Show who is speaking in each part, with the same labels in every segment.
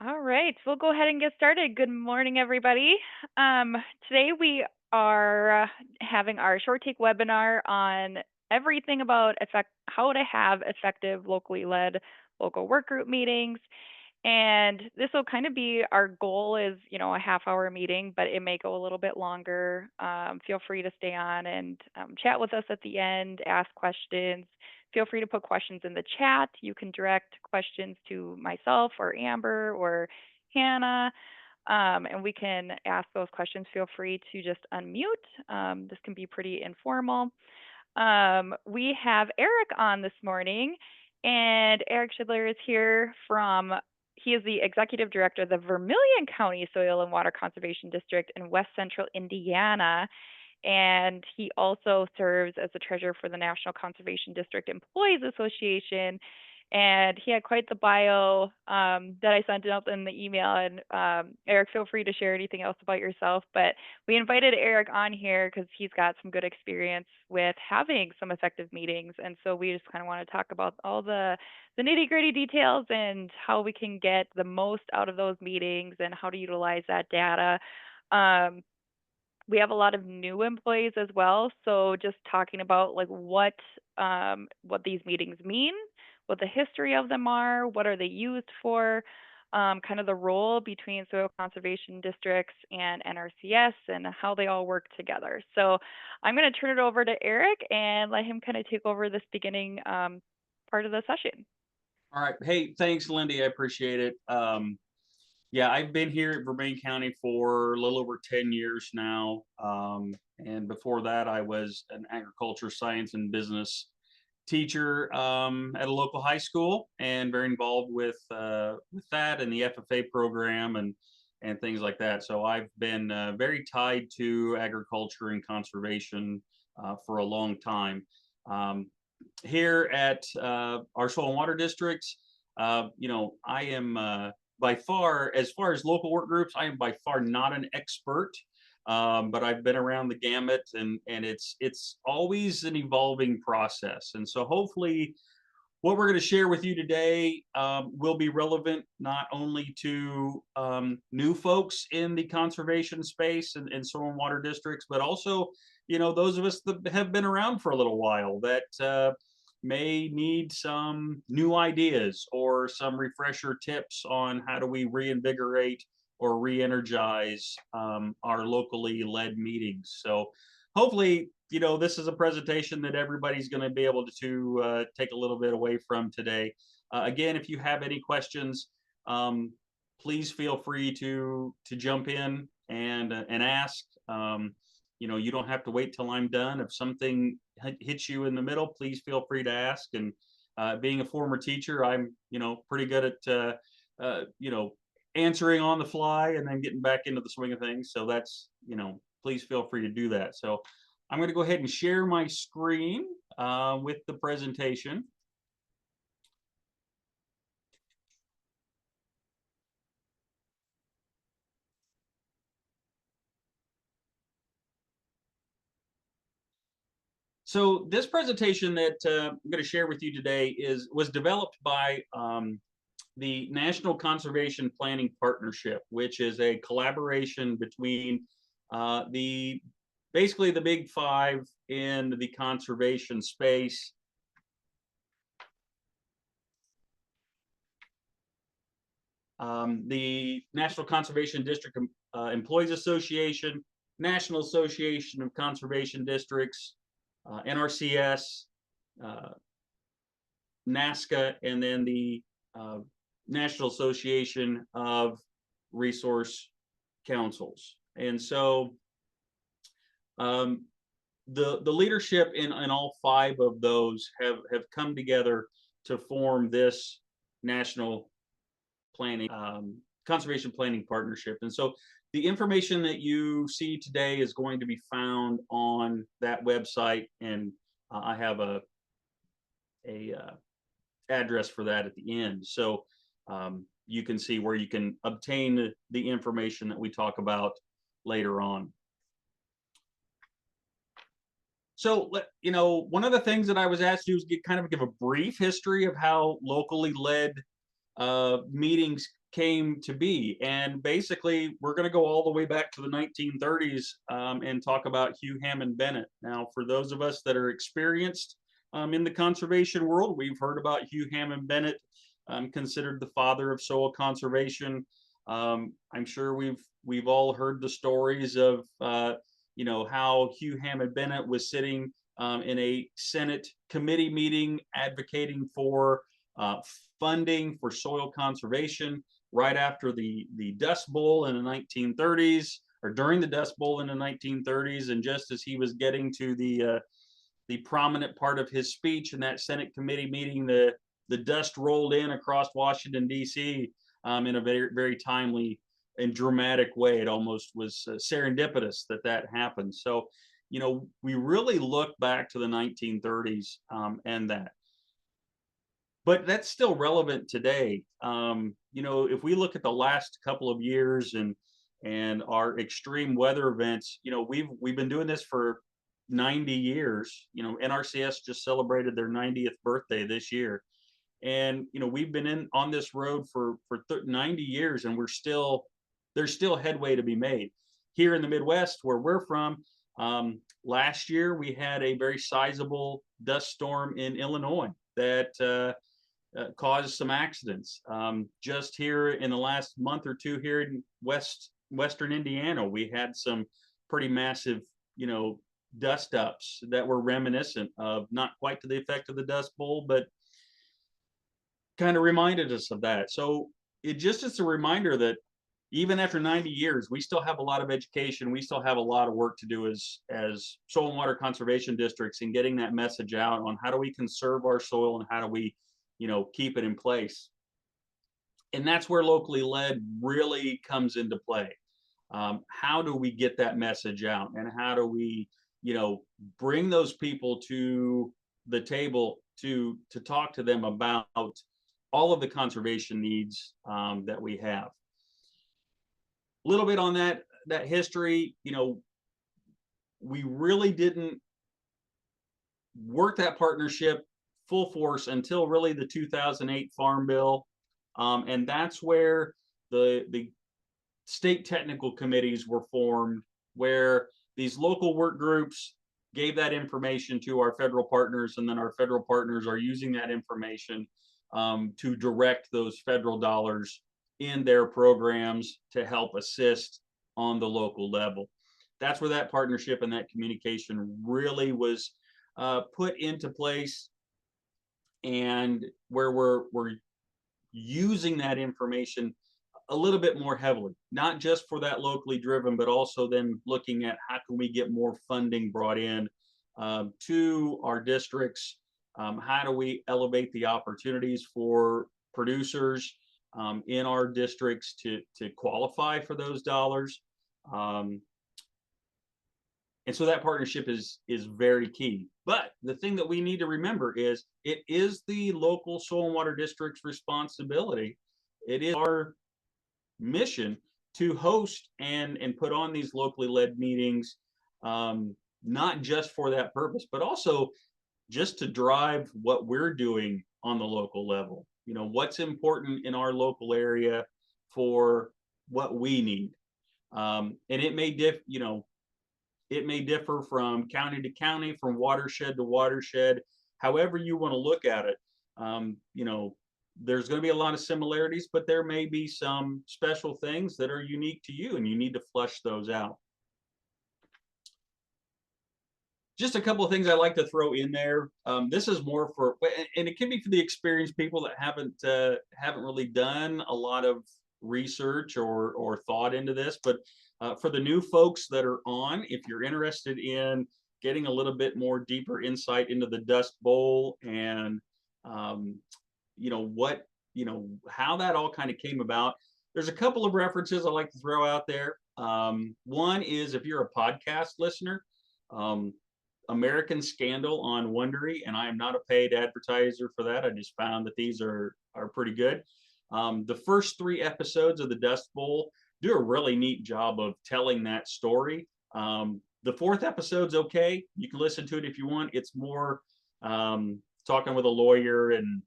Speaker 1: All right, we'll go ahead and get started. Good morning, everybody. Um, Today we are having our short take webinar on everything about how to have effective locally led local work group meetings. And this will kind of be our goal is, a half hour meeting, but it may go a little bit longer. Feel free to stay on and chat with us at the end, ask questions. Feel free to put questions in the chat. You can direct questions to myself or Amber or Hannah, and we can ask those questions. Feel free to just unmute. This can be pretty informal. We have Eric on this morning, and Eric Schindler is here he is the executive director of the Vermilion County Soil and Water Conservation District in West Central Indiana. And he also serves as the treasurer for the National Conservation District Employees Association. And he had quite the bio that I sent out in the email. And Eric, feel free to share anything else about yourself. But we invited Eric on here because he's got some good experience with having some effective meetings. And so we just kind of want to talk about all the nitty gritty details and how we can get the most out of those meetings and how to utilize that data. Um, we have a lot of new employees as well, so just talking about like what these meetings mean, what the history of them are, what are they used for, kind of the role between soil conservation districts and NRCS and how they all work together. So I'm going to turn it over to Eric and let him kind of take over this beginning part of the session.
Speaker 2: All right. Hey, thanks, Lindy. I appreciate it. Yeah, I've been here at Vermilion County for a little over 10 years now. And before that, I was an agriculture, science, and business teacher at a local high school, and very involved with that and the FFA program and things like that. So I've been very tied to agriculture and conservation for a long time. Um, Here at our soil and water district, I am as far as local work groups, I am by far not an expert. But I've been around the gamut, and it's always an evolving process. And so hopefully, what we're going to share with you today will be relevant not only to new folks in the conservation space and soil and water districts, but also, those of us that have been around for a little while that may need some new ideas or some refresher tips on how do we reinvigorate or re-energize our locally led meetings. So hopefully, this is a presentation that everybody's going to be able to take a little bit away from today. Again, if you have any questions, please feel free to jump in and ask. You don't have to wait till I'm done. If something hits you in the middle, please feel free to ask. And being a former teacher, I'm pretty good at answering on the fly and then getting back into the swing of things. So that's please feel free to do that. So I'm going to go ahead and share my screen with the presentation. So this presentation that I'm going to share with you today was developed by the National Conservation Planning Partnership, which is a collaboration between basically the big five in the conservation space. The National Conservation District Employees Association, National Association of Conservation Districts, NRCS, NASCA, and then the National Association of Resource Councils. And so the leadership in all five of those have come together to form this national planning conservation planning partnership. And so the information that you see today is going to be found on that website, and I have a address for that at the end. So you can see where you can obtain the information that we talk about later on. So, one of the things that I was asked to do is kind of give a brief history of how locally led meetings came to be. And basically, we're going to go all the way back to the 1930s and talk about Hugh Hammond Bennett. Now, for those of us that are experienced in the conservation world, we've heard about Hugh Hammond Bennett, considered the father of soil conservation. I'm sure we've all heard the stories of how Hugh Hammond Bennett was sitting in a Senate committee meeting advocating for uh, funding for soil conservation right after the Dust Bowl in the 1930s, or during the Dust Bowl in the 1930s, and just as he was getting to the prominent part of his speech in that Senate committee meeting, the dust rolled in across Washington D.C. In a very very timely and dramatic way. It almost was serendipitous that that happened. So, we really look back to the 1930s and that. But that's still relevant today. If we look at the last couple of years and our extreme weather events, we've been doing this for 90 years. NRCS just celebrated their 90th birthday this year, and we've been in on this road for 90 years, and there's still headway to be made. Here in the Midwest, where we're from, last year we had a very sizable dust storm in Illinois that caused some accidents. Just here in the last month or two here in western Indiana, we had some pretty massive, dust ups that were reminiscent of, not quite to the effect of the Dust Bowl, but kind of reminded us of that. So it just is a reminder that even after 90 years, we still have a lot of education. We still have a lot of work to do as soil and water conservation districts in getting that message out on how do we conserve our soil and how do we, keep it in place. And that's where locally led really comes into play. How do we get that message out, and how do we, bring those people to the table to talk to them about all of the conservation needs that we have. A little bit on that history. We really didn't work that partnership full force until really the 2008 Farm Bill, and that's where the state technical committees were formed, where these local work groups gave that information to our federal partners, and then our federal partners are using that information to direct those federal dollars in their programs to help assist on the local level. That's where that partnership and that communication really was put into place, and where we're using that information a little bit more heavily, not just for that locally driven, but also then looking at how can we get more funding brought in to our districts. How do we elevate the opportunities for producers in our districts to qualify for those dollars? And so that partnership is very key. But the thing that we need to remember is it is the local soil and water district's responsibility. It is our mission to host and put on these locally led meetings, not just for that purpose, but also just to drive what we're doing on the local level. What's important in our local area for what we need. And it may differ from county to county, from watershed to watershed, however you want to look at it. There's going to be a lot of similarities, but there may be some special things that are unique to you, and you need to flesh those out. Just a couple of things I like to throw in there. This is more for, and it can be for the experienced people that haven't really done a lot of research or thought into this, but for the new folks that are on, if you're interested in getting a little bit more deeper insight into the Dust Bowl and how that all kind of came about, there's a couple of references I like to throw out there. One is, if you're a podcast listener, American Scandal on Wondery, and I am not a paid advertiser for that. I just found that these are pretty good. The first 3 episodes of the Dust Bowl do a really neat job of telling that story. The 4th episode's okay. You can listen to it if you want. It's more talking with a lawyer, and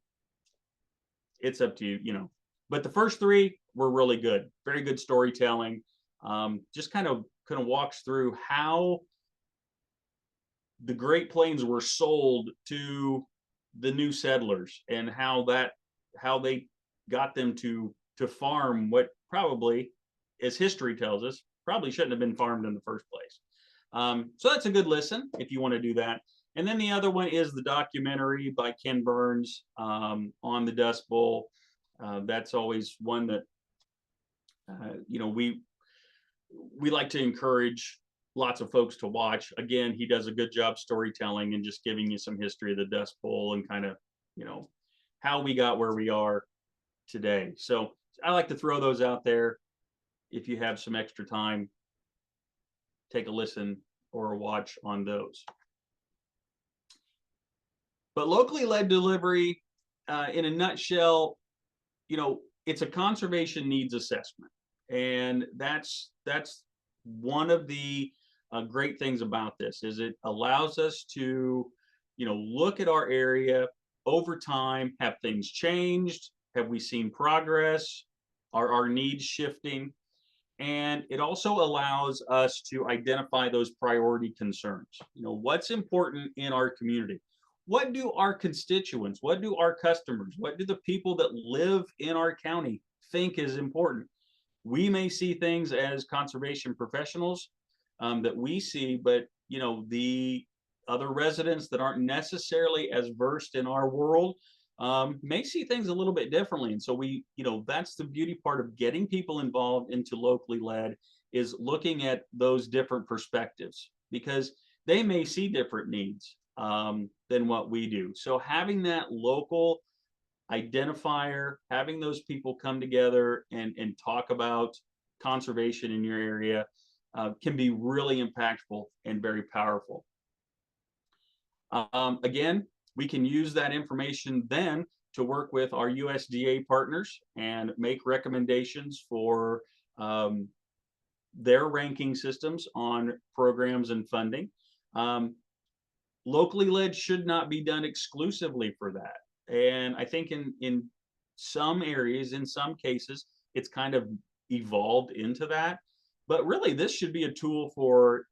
Speaker 2: it's up to you, But the first 3 were really good. Very good storytelling. Just kind of walks through how the Great Plains were sold to the new settlers and how they got them to farm what probably, as history tells us, probably shouldn't have been farmed in the first place. So that's a good listen if you want to do that. And then the other one is the documentary by Ken Burns on the Dust Bowl. That's always one that we like to encourage lots of folks to watch. Again, he does a good job storytelling and just giving you some history of the Dust Bowl and kind of, you know, how we got where we are today. So I like to throw those out there. If you have some extra time, take a listen or a watch on those. But locally led delivery, in a nutshell, it's a conservation needs assessment, and that's one of the great things about this is it allows us to, look at our area over time. Have things changed? Have we seen progress? Are our needs shifting? And it also allows us to identify those priority concerns. What's important in our community? What do our constituents, what do our customers, what do the people that live in our county think is important? We may see things as conservation professionals that we see, but the other residents that aren't necessarily as versed in our world may see things a little bit differently. And so that's the beauty part of getting people involved into locally led, is looking at those different perspectives, because they may see different needs than what we do. So having that local identifier, having those people come together and talk about conservation in your area can be really impactful and very powerful. Again, we can use that information then to work with our USDA partners and make recommendations for their ranking systems on programs and funding. Locally led should not be done exclusively for that. And I think in some areas, in some cases, it's kind of evolved into that. But really, this should be a tool for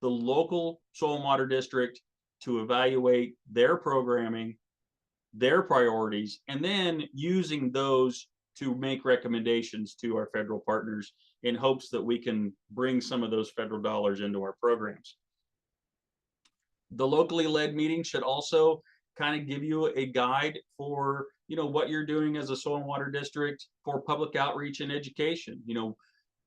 Speaker 2: the local soil and water district to evaluate their programming, their priorities, and then using those to make recommendations to our federal partners in hopes that we can bring some of those federal dollars into our programs. The locally led meeting should also kind of give you a guide for what you're doing as a soil and water district for public outreach and education.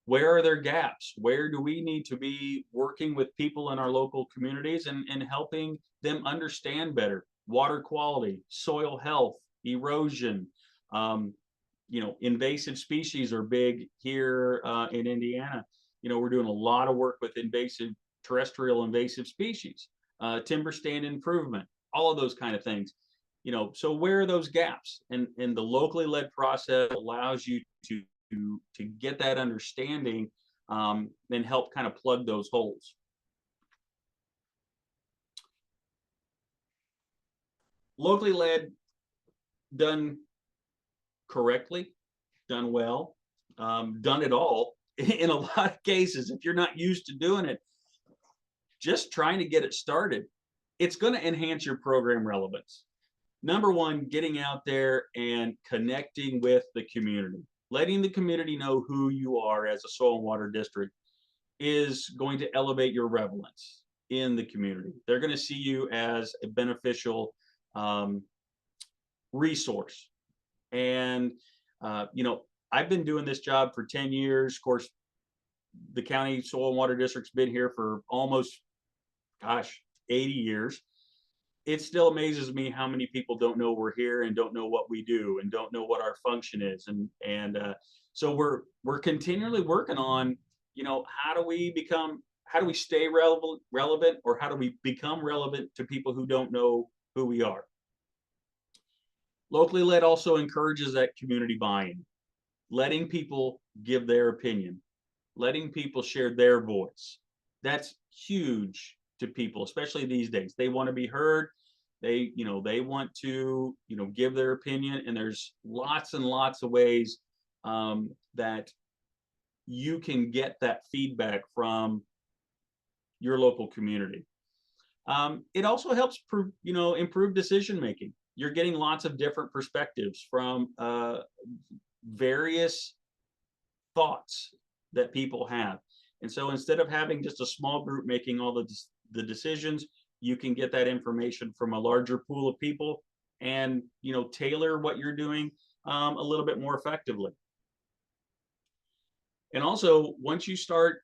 Speaker 2: Where are there gaps? Where do we need to be working with people in our local communities and helping them understand better water quality, soil health, erosion? Invasive species are big here in Indiana. We're doing a lot of work with terrestrial invasive species, timber stand improvement, all of those kind of things. So where are those gaps? And the locally led process allows you to get that understanding and help kind of plug those holes. Locally led, done correctly, done well, done it all. In a lot of cases, if you're not used to doing it, just trying to get it started, it's going to enhance your program relevance. Number one, getting out there and connecting with the community. Letting the community know who you are as a soil and water district is going to elevate your relevance in the community. They're going to see you as a beneficial resource. And, I've been doing this job for 10 years. Of course, the county soil and water district's been here for almost, 80 years. It still amazes me how many people don't know we're here and don't know what we do and don't know what our function is. And so we're continually working on, how do we stay relevant, or how do we become relevant to people who don't know who we are? Locally led also encourages that community buy-in, letting people give their opinion, letting people share their voice. That's huge to people, especially these days. They want to be heard. They want to, give their opinion, and there's lots and lots of ways that you can get that feedback from your local community. It also helps improve decision making. You're getting lots of different perspectives from various thoughts that people have. And so instead of having just a small group making all the decisions, you can get that information from a larger pool of people and tailor what you're doing a little bit more effectively. And also, once you start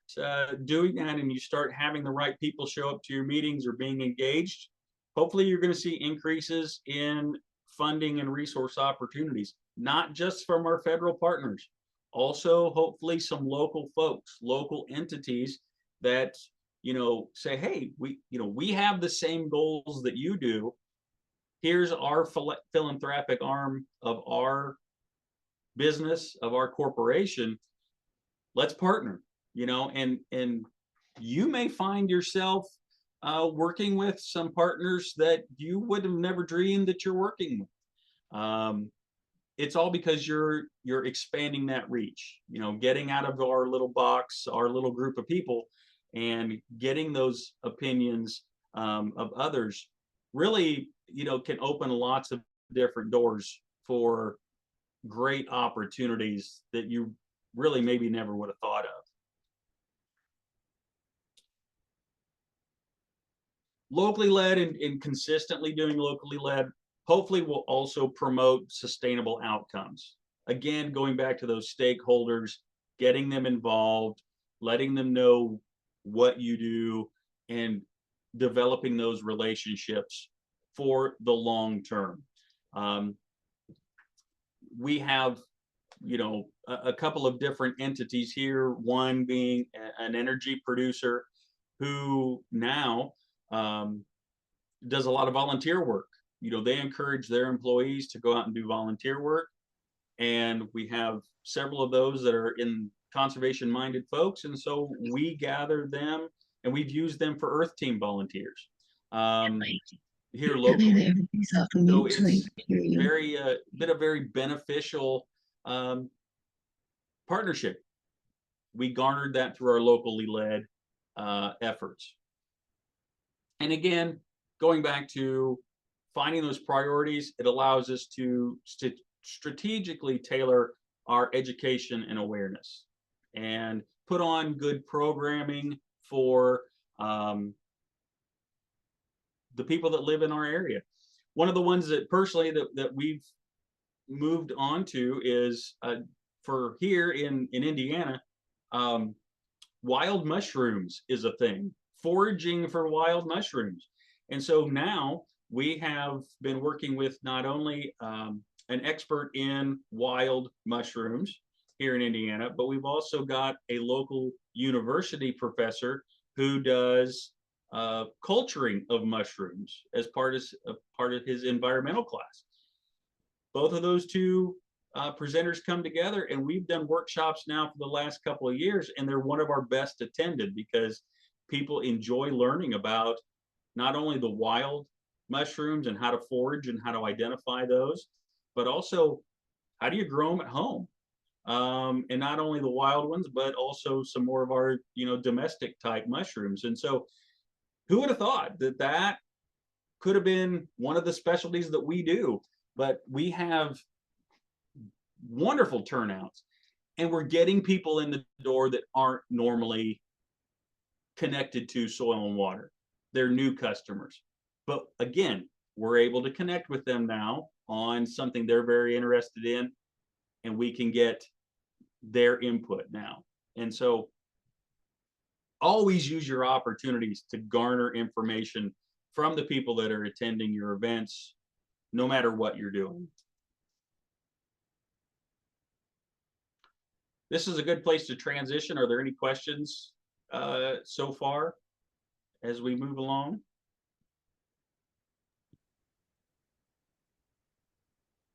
Speaker 2: doing that and you start having the right people show up to your meetings or being engaged, hopefully you're going to see increases in funding and resource opportunities, not just from our federal partners, also hopefully some local folks, local entities that say, hey, we have the same goals that you do. Here's our philanthropic arm of our business, of our corporation. Let's partner, and you may find yourself working with some partners that you would have never dreamed that you're working with. It's all because you're expanding that reach, getting out of our little box, our little group of people, and getting those opinions of others really, can open lots of different doors for great opportunities that you really maybe never would have thought of. Locally led and consistently doing locally led hopefully will also promote sustainable outcomes. Again, going back to those stakeholders, getting them involved, letting them know what you do, and developing those relationships for the long term. We have a couple of different entities here, one being an energy producer who now does a lot of volunteer work. They encourage their employees to go out and do volunteer work. And we have several of those that are in conservation minded folks. And so we gather them and we've used them for Earth Team volunteers here locally. So it's very been a very beneficial partnership. We garnered that through our locally led efforts. And again, going back to finding those priorities, it allows us to strategically tailor our education and awareness and put on good programming for the people that live in our area. One of the ones that personally that we've moved on to is for here in Indiana, wild mushrooms is a thing, foraging for wild mushrooms. And so now we have been working with not only an expert in wild mushrooms here in Indiana, but we've also got a local university professor who does culturing of mushrooms as part of his environmental class. Both of those two presenters come together, and we've done workshops now for the last couple of years, and they're one of our best attended because people enjoy learning about not only the wild mushrooms and how to forage and how to identify those, but also how do you grow them at home, and not only the wild ones, but also some more of our domestic type mushrooms. And so, who would have thought that could have been one of the specialties that we do? But we have wonderful turnouts, and we're getting people in the door that aren't normally connected to soil and water. They're new customers. But again, we're able to connect with them now on something they're very interested in, and we can get their input now. And so always use your opportunities to garner information from the people that are attending your events, no matter what you're doing. This is a good place to transition. Are there any questions so far as we move along?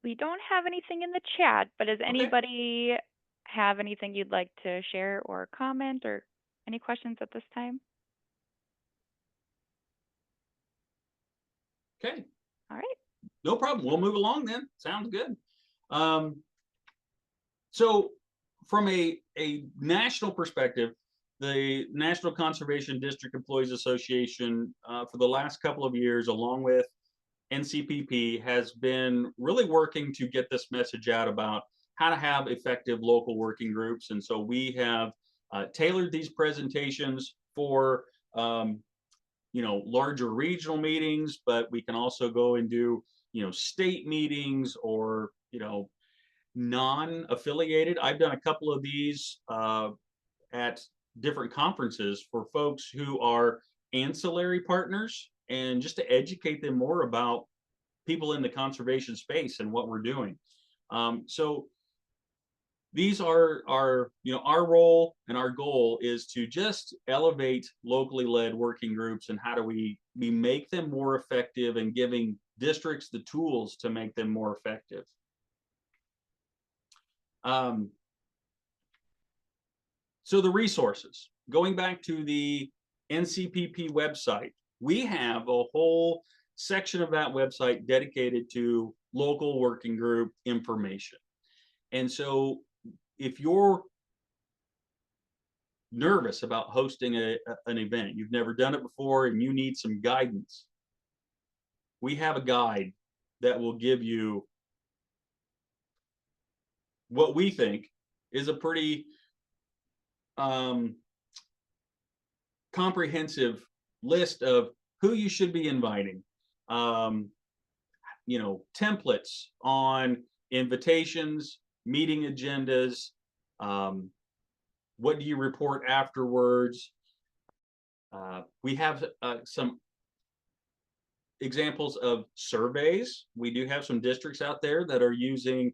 Speaker 1: We don't have anything in the chat, but does anybody have anything you'd like to share or comment or any questions at this time?
Speaker 2: Okay.
Speaker 1: All right.
Speaker 2: No problem. We'll move along then. Sounds good. Um, so from a national perspective, the National Conservation District Employees Association, for the last couple of years, along with NCPP, has been really working to get this message out about how to have effective local working groups. And so we have tailored these presentations for larger regional meetings, but we can also go and do state meetings or non-affiliated. I've done a couple of these at different conferences for folks who are ancillary partners, and just to educate them more about people in the conservation space and what we're doing. So these are our role, and our goal is to just elevate locally led working groups, and how do we make them more effective, and giving districts the tools to make them more effective. Um, so the resources, going back to the NCPP website, we have a whole section of that website dedicated to local working group information. And so if you're nervous about hosting an event, you've never done it before, and you need some guidance, we have a guide that will give you what we think is a pretty um, comprehensive list of who you should be inviting, um, templates on invitations, meeting agendas, what do you report afterwards. We have some examples of surveys. We do have some districts out there that are using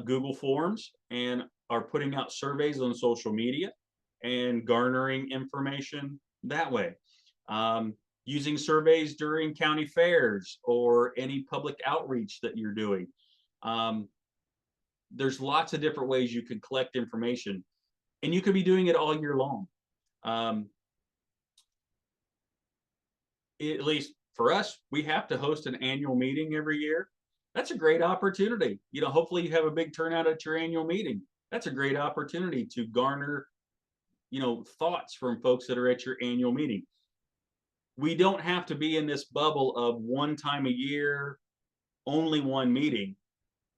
Speaker 2: Google Forms and are putting out surveys on social media and garnering information that way. Using surveys during county fairs or any public outreach that you're doing. There's lots of different ways you can collect information, and you could be doing it all year long. At least for us, we have to host an annual meeting every year. That's a great opportunity. Hopefully you have a big turnout at your annual meeting. That's a great opportunity to garner, thoughts from folks that are at your annual meeting. We don't have to be in this bubble of one time a year, only one meeting.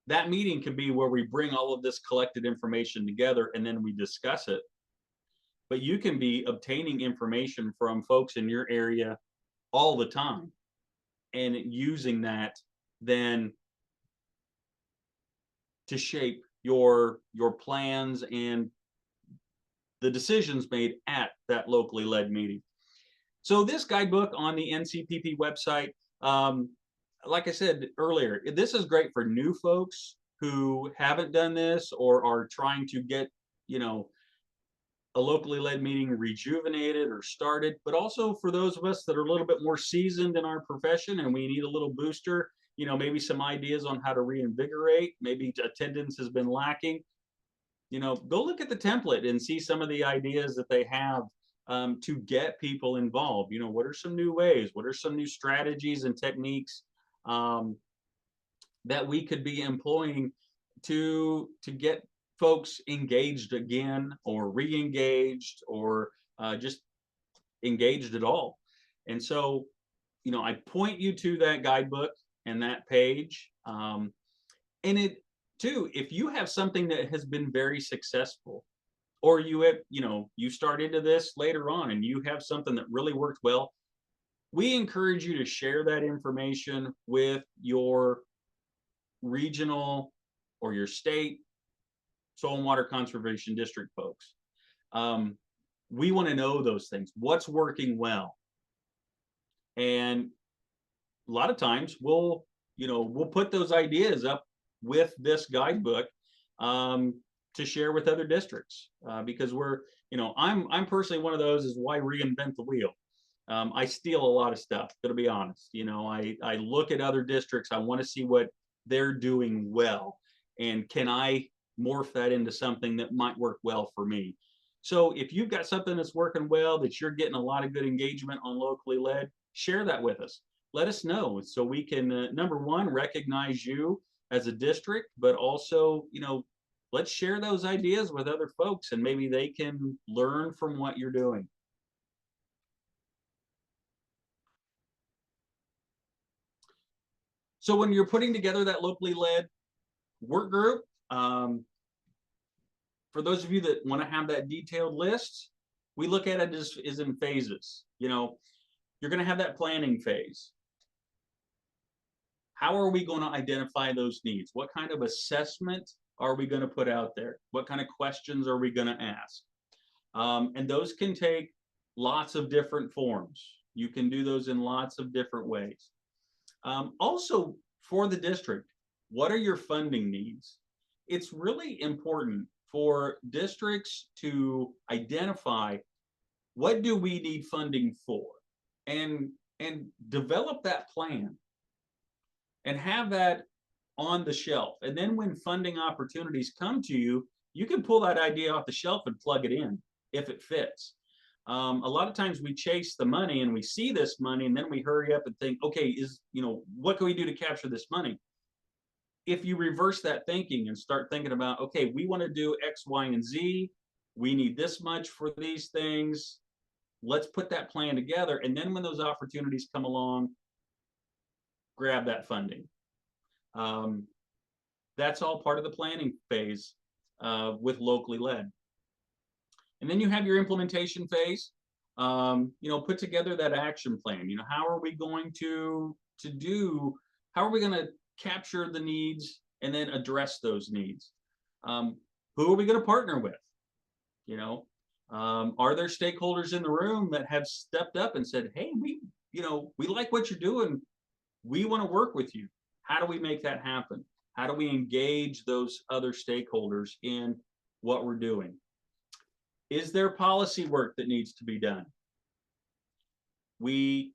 Speaker 2: That meeting can be where we bring all of this collected information together and then we discuss it. But you can be obtaining information from folks in your area all the time, and using that then to shape your plans and the decisions made at that locally led meeting. So this guidebook on the NCPP website, like I said earlier, this is great for new folks who haven't done this or are trying to get, a locally led meeting rejuvenated or started, but also for those of us that are a little bit more seasoned in our profession and we need a little booster, maybe some ideas on how to reinvigorate, maybe attendance has been lacking. Go look at the template and see some of the ideas that they have to get people involved. What are some new ways? What are some new strategies and techniques that we could be employing to get folks engaged again, or re-engaged, or just engaged at all. And so, I point you to that guidebook and that page. And it too, if you have something that has been very successful, or you have, you start into this later on and you have something that really worked well, we encourage you to share that information with your regional or your state soil and water conservation district folks. We want to know those things. What's working well? And a lot of times we'll put those ideas up with this guidebook to share with other districts because I'm personally one of those is why reinvent the wheel. I steal a lot of stuff, to be honest. I look at other districts. I want to see what they're doing well, and can I morph that into something that might work well for me. So if you've got something that's working well, that you're getting a lot of good engagement on locally led, share that with us. let us know so we can, number one, recognize you as a district, but also, let's share those ideas with other folks and maybe they can learn from what you're doing. So when you're putting together that locally led work group, for those of you that want to have that detailed list, we look at it as in phases. You're going to have that planning phase. How are we going to identify those needs? What kind of assessment are we going to put out there? What kind of questions are we going to ask? And those can take lots of different forms. You can do those in lots of different ways. Also, for the district, what are your funding needs? It's really important for districts to identify what do we need funding for, and develop that plan and have that on the shelf. And then when funding opportunities come to you, you can pull that idea off the shelf and plug it in if it fits. A lot of times we chase the money and we see this money and then we hurry up and think, okay, what can we do to capture this money? If you reverse that thinking and start thinking about, okay, we want to do X, Y, and Z, we need this much for these things, let's put that plan together. And then when those opportunities come along, grab that funding. That's all part of the planning phase with locally led. And then you have your implementation phase. Put together that action plan. How are we going to how are we going to capture the needs and then address those needs? Who are we going to partner with? Are there stakeholders in the room that have stepped up and said, hey, we like what you're doing. We want to work with you. How do we make that happen? How do we engage those other stakeholders in what we're doing? Is there policy work that needs to be done? We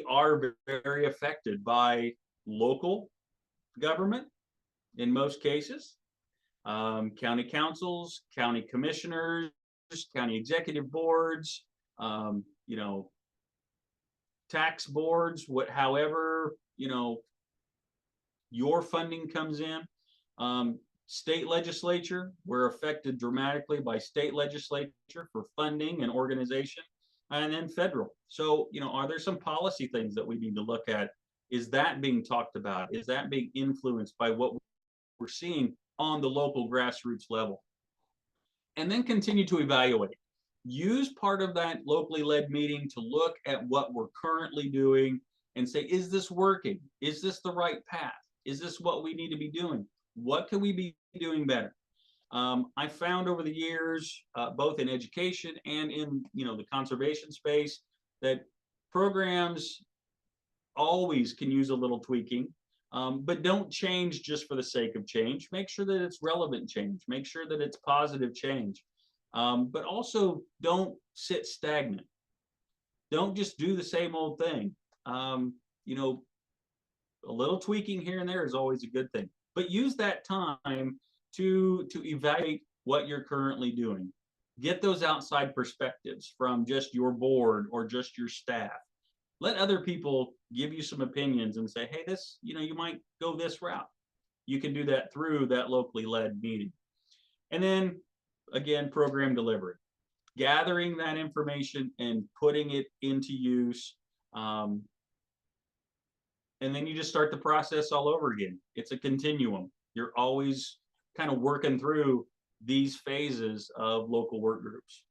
Speaker 2: are very affected by local government in most cases, county councils, county commissioners, county executive boards, tax boards, however, your funding comes in. State legislature, we're affected dramatically by state legislature for funding and organization, and then federal. So, are there some policy things that we need to look at? Is that being talked about? Is that being influenced by what we're seeing on the local grassroots level? And then continue to evaluate. Use part of that locally led meeting to look at what we're currently doing and say, is this working? Is this the right path? Is this what we need to be doing? What can we be doing better? I found over the years, both in education and in the conservation space, that programs always can use a little tweaking, but don't change just for the sake of change. Make sure that it's relevant change. Make sure that it's positive change. But also don't sit stagnant. Don't just do the same old thing. A little tweaking here and there is always a good thing. But use that time to evaluate what you're currently doing. Get those outside perspectives from just your board or just your staff. Let other people give you some opinions and say, hey, this, you might go this route. You can do that through that locally led meeting. And then, again, program delivery. Gathering that information and putting it into use. And then you just start the process all over again. It's a continuum. You're always kind of working through these phases of local work groups.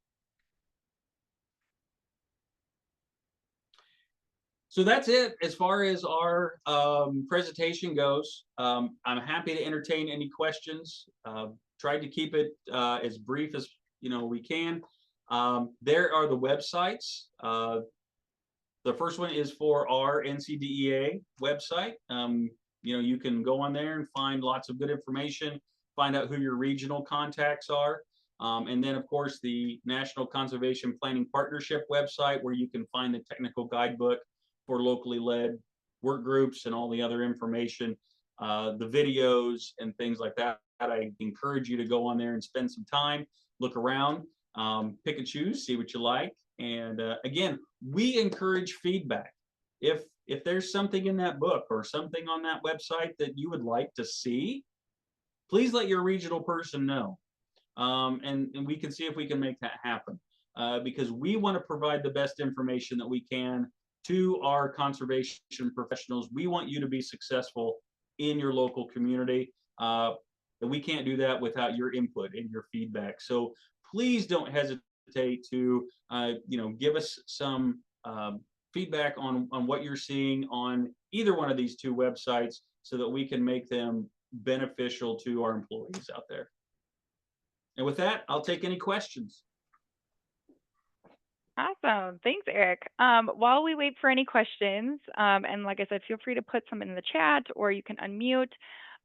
Speaker 2: So that's it as far as our presentation goes. I'm happy to entertain any questions. Tried to keep it as brief as we can. There are the websites. The first one is for our NCDEA website. You can go on there and find lots of good information, find out who your regional contacts are. And then, of course, the National Conservation Planning Partnership website, where you can find the technical guidebook for locally led work groups and all the other information, the videos and things like that. I encourage you to go on there and spend some time, look around, pick and choose, see what you like. And again, we encourage feedback. If if there's something in that book or something on that website that you would like to see, please let your regional person know. And we can see if we can make that happen. Because we want to provide the best information that we can to our conservation professionals. We want you to be successful in your local community. And we can't do that without your input and your feedback. So please don't hesitate to, give us some feedback on what you're seeing on either one of these two websites so that we can make them beneficial to our employees out there. And with that, I'll take any questions.
Speaker 1: Awesome. Thanks, Eric. While we wait for any questions, and like I said, feel free to put some in the chat or you can unmute.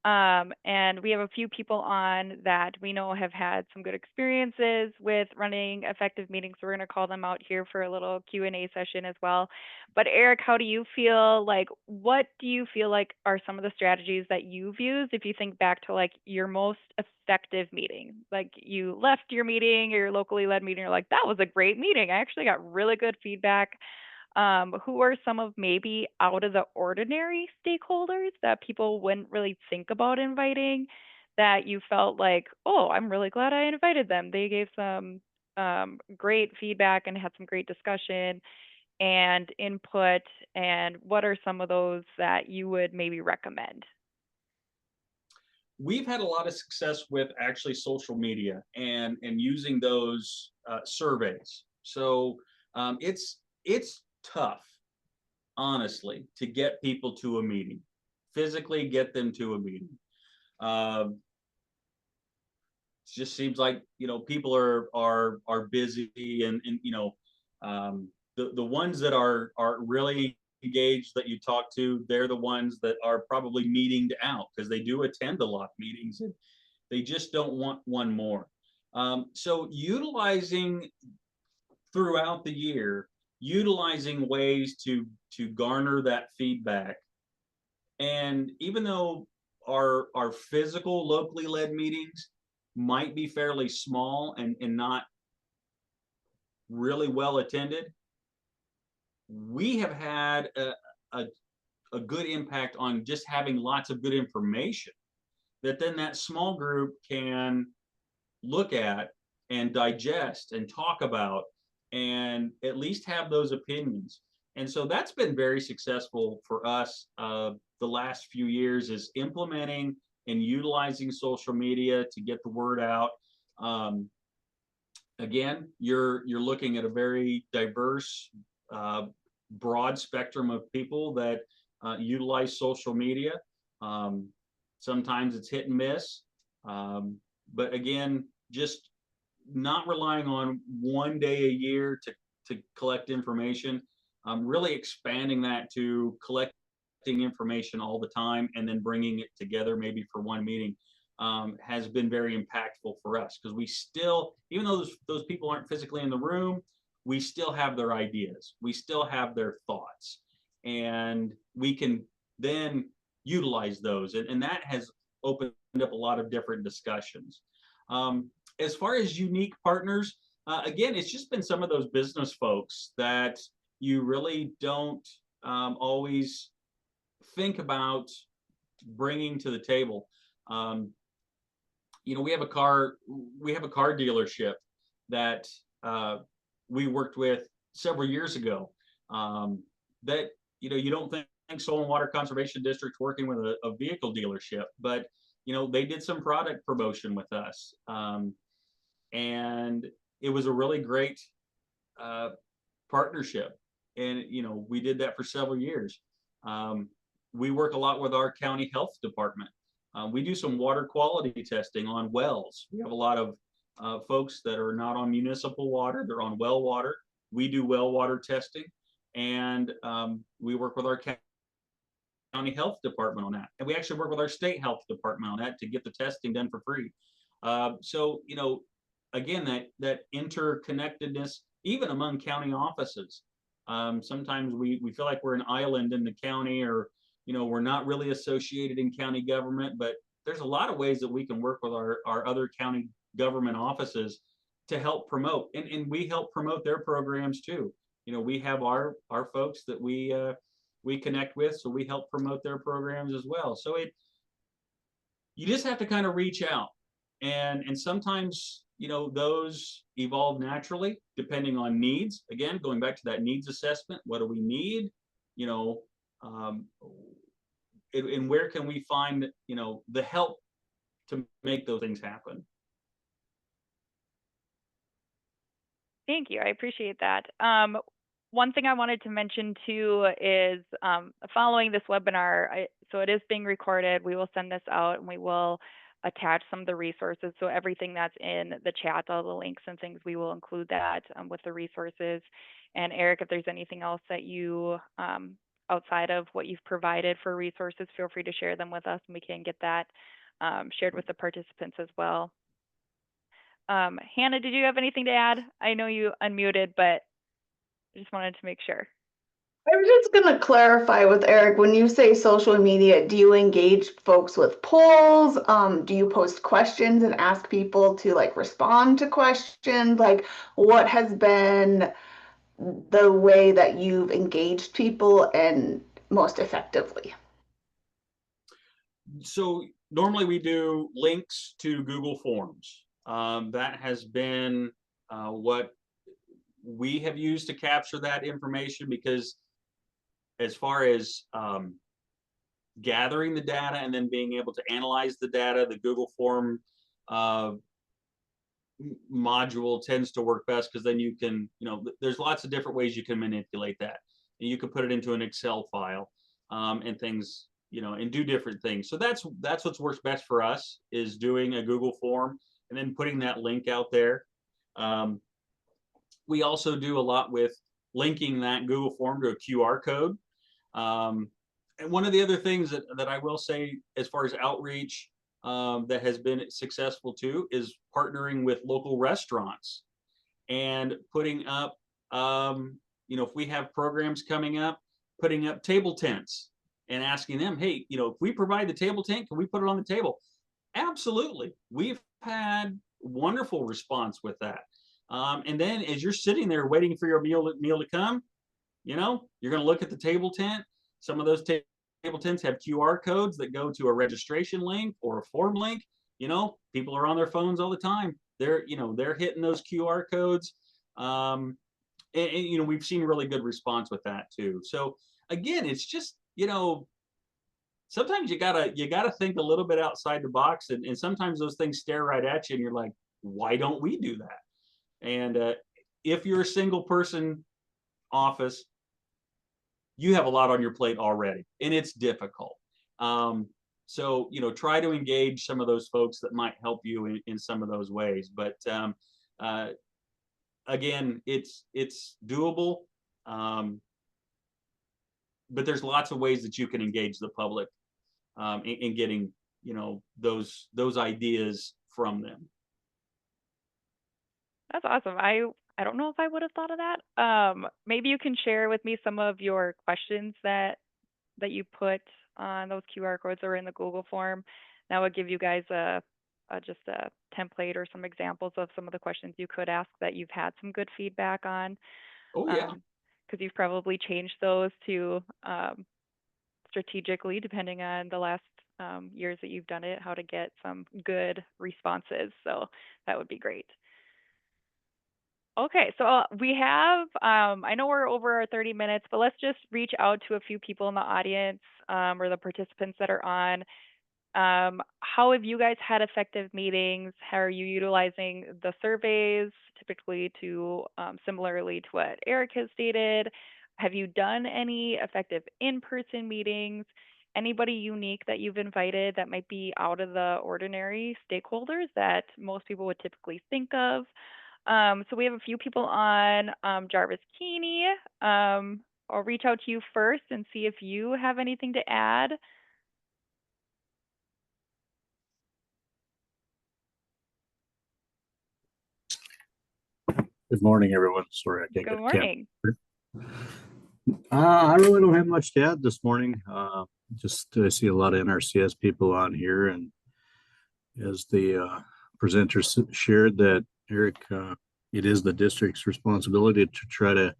Speaker 1: And we have a few people on that we know have had some good experiences with running effective meetings. So we're going to call them out here for a little Q&A session as well. But Eric, how do you feel like, what do you feel like are some of the strategies that you've used if you think back to like your most effective meeting? Like you left your meeting or your locally led meeting, you're like, that was a great meeting. I actually got really good feedback. Who are some of maybe out of the ordinary stakeholders that people wouldn't really think about inviting that you felt like, oh, I'm really glad I invited them. They gave some great feedback and had some great discussion and input. And what are some of those that you would maybe recommend?
Speaker 2: We've had a lot of success with actually social media and using those surveys. So it's tough, honestly, to get people to a meeting, physically get them to a meeting. Uh, it just seems like people are busy and the ones that are really engaged that you talk to, they're the ones that are probably meetinged out because they do attend a lot of meetings and they just don't want one more. So utilizing throughout the year, utilizing ways to garner that feedback. And even though our physical locally led meetings might be fairly small and not really well attended, we have had a, a good impact on just having lots of good information that then that small group can look at and digest and talk about and at least have those opinions. And so that's been very successful for us the last few years is implementing and utilizing social media to get the word out. Um, Again, you're looking at a very diverse, uh, broad spectrum of people that utilize social media. Um, Sometimes it's hit and miss, but again, just not relying on one day a year to collect information. Really expanding that to collecting information all the time and then bringing it together maybe for one meeting has been very impactful for us because we still, even though those people aren't physically in the room, we still have their ideas, we still have their thoughts, and we can then utilize those. And that has opened up a lot of different discussions. As far as unique partners, again, it's just been some of those business folks that you really don't always think about bringing to the table. Um, we have a car dealership that we worked with several years ago. That you don't think Soil and Water Conservation District's working with a vehicle dealership, but they did some product promotion with us, and it was a really great uh, partnership. And we did that for several years. Um, we work a lot with our county health department. We do some water quality testing on wells. We have a lot of folks that are not on municipal water; they're on well water. We do well water testing, and we work with our county health department on that. And we actually work with our state health department on that to get the testing done for free. So again, that interconnectedness, even among county offices. Sometimes we feel like we're an island in the county, or we're not really associated in county government, but there's a lot of ways that we can work with our other county government offices to help promote, and we help promote their programs too. We have our folks that we we connect with, so we help promote their programs as well. So you just have to kind of reach out, and sometimes those evolve naturally depending on needs. Again, going back to that needs assessment, what do we need? You know, um, and where can we find the help to make those things happen?
Speaker 1: Thank you. I appreciate that. One thing I wanted to mention too is following this webinar, so it is being recorded. We will send this out and we will attach some of the resources. So everything that's in the chat, all the links and things, we will include that with the resources. And Eric, if there's anything else that you, outside of what you've provided for resources, feel free to share them with us and we can get that shared with the participants as well. Hannah, did you have anything to add? I know you unmuted, but I just wanted to make sure.
Speaker 3: I was just going to clarify with Eric, when you say social media, do you engage folks with polls? Do you post questions and ask people to like respond to questions? Like, what has been the way that you've engaged people and most effectively?
Speaker 2: So normally we do links to Google Forms. That has been what we have used to capture that information, because as far as gathering the data and then being able to analyze the data, the Google Form module tends to work best, because then you can, there's lots of different ways you can manipulate that. And you can put it into an Excel file and things, and do different things. So that's what works best for us, is doing a Google Form and then putting that link out there. We also do a lot with linking that Google Form to a QR code. And one of the other things that I will say as far as outreach that has been successful too is partnering with local restaurants and putting up, if we have programs coming up, putting up table tents and asking them, hey, if we provide the table tent, can we put it on the table? Absolutely. We've had wonderful response with that. And then as you're sitting there waiting for your meal to come, you're going to look at the table tent. Some of those table tents have QR codes that go to a registration link or a form link. People are on their phones all the time. They're hitting those QR codes. And we've seen really good response with that too. So again, it's just, sometimes you gotta think a little bit outside the box, and sometimes those things stare right at you and you're like, why don't we do that? And if you're a single person office, you have a lot on your plate already, and it's difficult. So try to engage some of those folks that might help you in some of those ways. But again, it's doable. But there's lots of ways that you can engage the public in getting those ideas from them.
Speaker 1: That's awesome. I don't know if I would have thought of that. Maybe you can share with me some of your questions that you put on those QR codes or in the Google form. That would give you guys just a template or some examples of some of the questions you could ask that you've had some good feedback on.
Speaker 2: Oh yeah.
Speaker 1: Because you've probably changed those to strategically, depending on the last years that you've done it, how to get some good responses. So that would be great. Okay, so we have, I know we're over our 30 minutes, but let's just reach out to a few people in the audience or the participants that are on. How have you guys had effective meetings? How are you utilizing the surveys, typically to similarly to what Eric has stated? Have you done any effective in-person meetings? Anybody unique that you've invited that might be out of the ordinary stakeholders that most people would typically think of? So we have a few people on. Jarvis Keeney, I'll reach out to you first and see if you have anything to add.
Speaker 4: Good morning, everyone. Sorry, I can't
Speaker 1: Good
Speaker 4: get
Speaker 1: morning.
Speaker 4: I really don't have much to add this morning. Just I see a lot of NRCS people on here, and as the presenter shared that, Eric, it is the district's responsibility to try to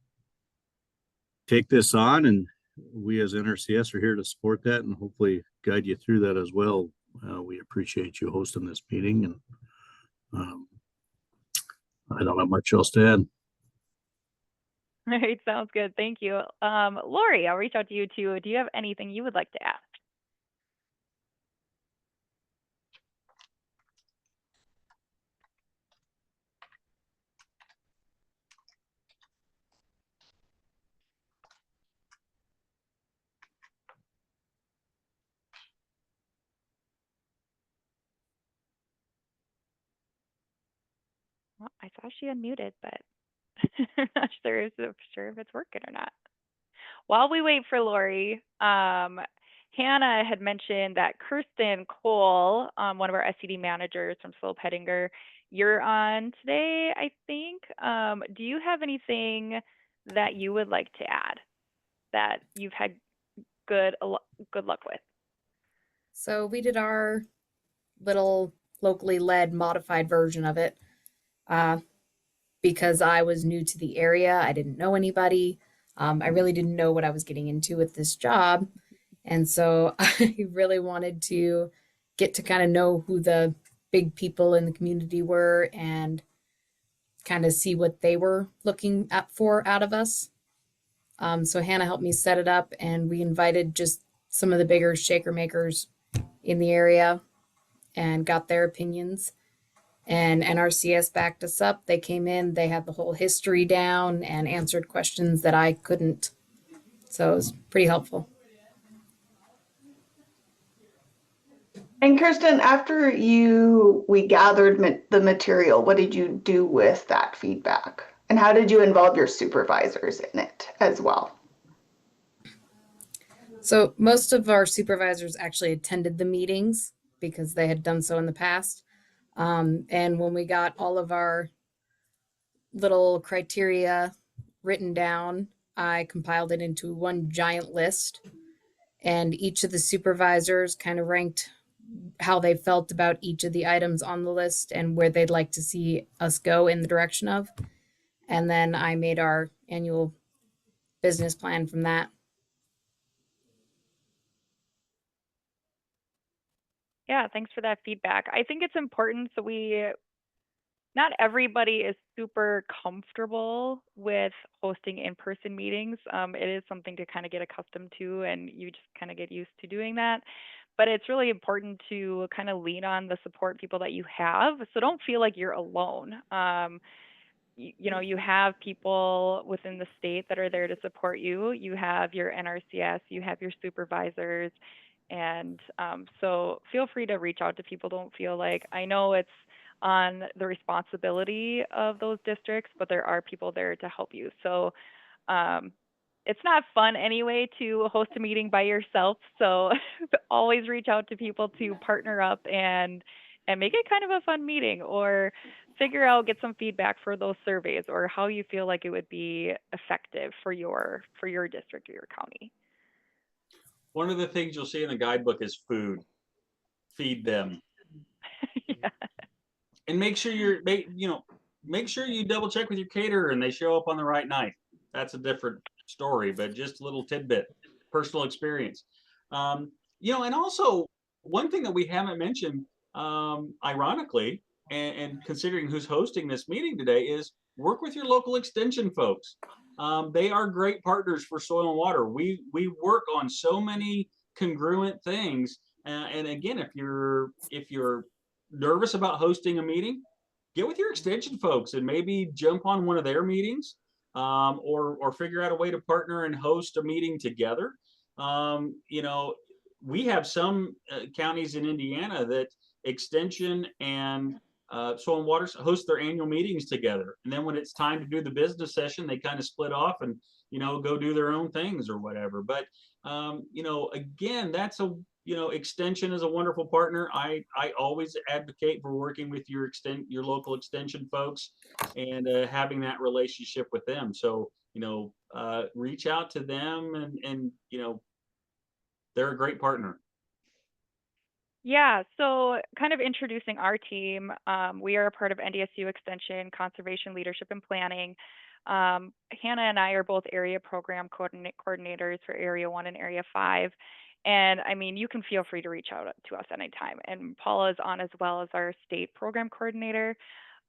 Speaker 4: take this on and we as NRCS are here to support that and hopefully guide you through that as well. We appreciate you hosting this meeting, and I don't have much else to add.
Speaker 1: All right, sounds good. Thank you. Lori, I'll reach out to you too. Do you have anything you would like to ask? Well, I saw she unmuted, but I'm not sure if it's working or not. While we wait for Lori, Hannah had mentioned that Kirsten Cole, one of our SCD managers from Slope Hettinger, you're on today, I think. Do you have anything that you would like to add that you've had good luck with?
Speaker 5: So we did our little locally led modified version of it because I was new to the area. I didn't know anybody. I really didn't know what I was getting into with this job. And so I really wanted to get to kind of know who the big people in the community were and kind of see what they were looking for out of us. So Hannah helped me set it up, and we invited just some of the bigger shaker makers in the area and got their opinions. And NRCS backed us up. They came in, they had the whole history down and answered questions that I couldn't. So it was pretty helpful.
Speaker 3: And Kirsten, after we gathered the material, what did you do with that feedback? And how did you involve your supervisors in it as well?
Speaker 5: So most of our supervisors actually attended the meetings because they had done so in the past. And when we got all of our little criteria written down, I compiled it into one giant list. And each of the supervisors kind of ranked how they felt about each of the items on the list and where they'd like to see us go in the direction of. And then I made our annual business plan from that.
Speaker 1: Yeah, thanks for that feedback. I think it's important. So not everybody is super comfortable with hosting in-person meetings. It is something to kind of get accustomed to, and you just kind of get used to doing that. But it's really important to kind of lean on the support people that you have. So don't feel like you're alone. You have people within the state that are there to support you. You have your NRCS, you have your supervisors. And so feel free to reach out to people. Don't feel like, I know it's on the responsibility of those districts, but there are people there to help you. So it's not fun anyway to host a meeting by yourself. So always reach out to people to partner up and make it kind of a fun meeting, or get some feedback for those surveys, or how you feel like it would be effective for your district or your county.
Speaker 2: One of the things you'll see in the guidebook is food. Feed them.
Speaker 1: Yeah.
Speaker 2: And make sure you double check with your caterer and they show up on the right night. That's a different story, but just a little tidbit, personal experience. And also one thing that we haven't mentioned, ironically, and considering who's hosting this meeting today, is work with your local extension folks. They are great partners for soil and water. We work on so many congruent things. And again, if you're nervous about hosting a meeting, get with your extension folks and maybe jump on one of their meetings, or figure out a way to partner and host a meeting together. We have some counties in Indiana that extension and soil and water host their annual meetings together, and then when it's time to do the business session, they kind of split off and go do their own things or whatever. But again, that's extension is a wonderful partner. I always advocate for working with your local extension folks and having that relationship with them. So reach out to them, and they're a great partner.
Speaker 1: Yeah, so kind of introducing our team. We are a part of NDSU Extension, Conservation Leadership and Planning. Hannah and I are both area program coordinators for Area 1 and Area 5. And I mean, you can feel free to reach out to us anytime. And Paula is on as well as our state program coordinator.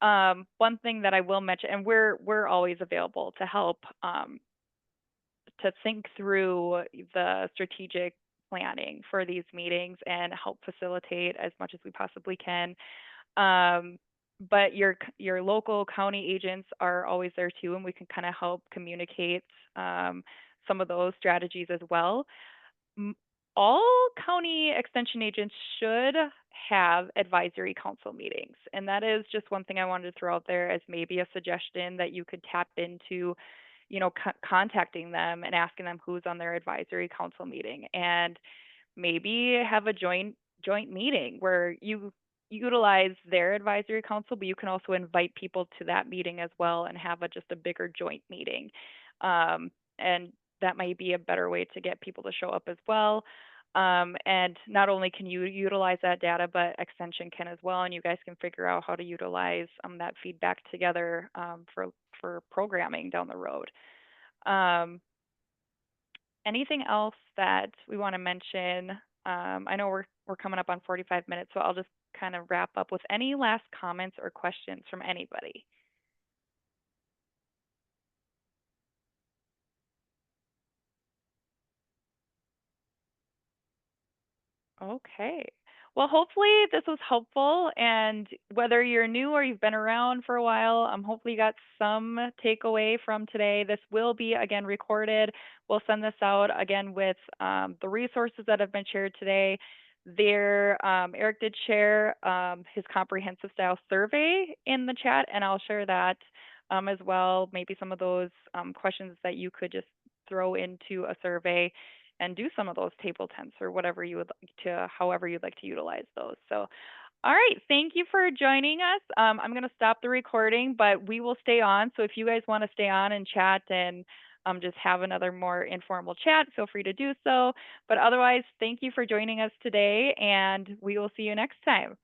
Speaker 1: One thing that I will mention, and we're always available to help to think through the strategic planning for these meetings and help facilitate as much as we possibly can. But your local county agents are always there too, and we can kind of help communicate some of those strategies as well. All county extension agents should have advisory council meetings, and that is just one thing I wanted to throw out there as maybe a suggestion that you could tap into, contacting them and asking them who's on their advisory council meeting, and maybe have a joint meeting where you utilize their advisory council, but you can also invite people to that meeting as well and have just a bigger joint meeting. And that might be a better way to get people to show up as well. And not only can you utilize that data, but Extension can as well, and you guys can figure out how to utilize that feedback together for programming down the road. Anything else that we want to mention? I know we're coming up on 45 minutes, so I'll just kind of wrap up with any last comments or questions from anybody. Okay. Well, hopefully this was helpful, and whether you're new or you've been around for a while, hopefully you got some takeaway from today. This will be again recorded. We'll send this out again with the resources that have been shared today. Eric did share his comprehensive style survey in the chat, and I'll share that as well. Maybe some of those questions that you could just throw into a survey and do some of those table tents or whatever you would like to, however you'd like to utilize those. So, all right, thank you for joining us. I'm going to stop the recording, but we will stay on. So if you guys want to stay on and chat and just have another more informal chat, feel free to do so. But otherwise, thank you for joining us today, and we will see you next time.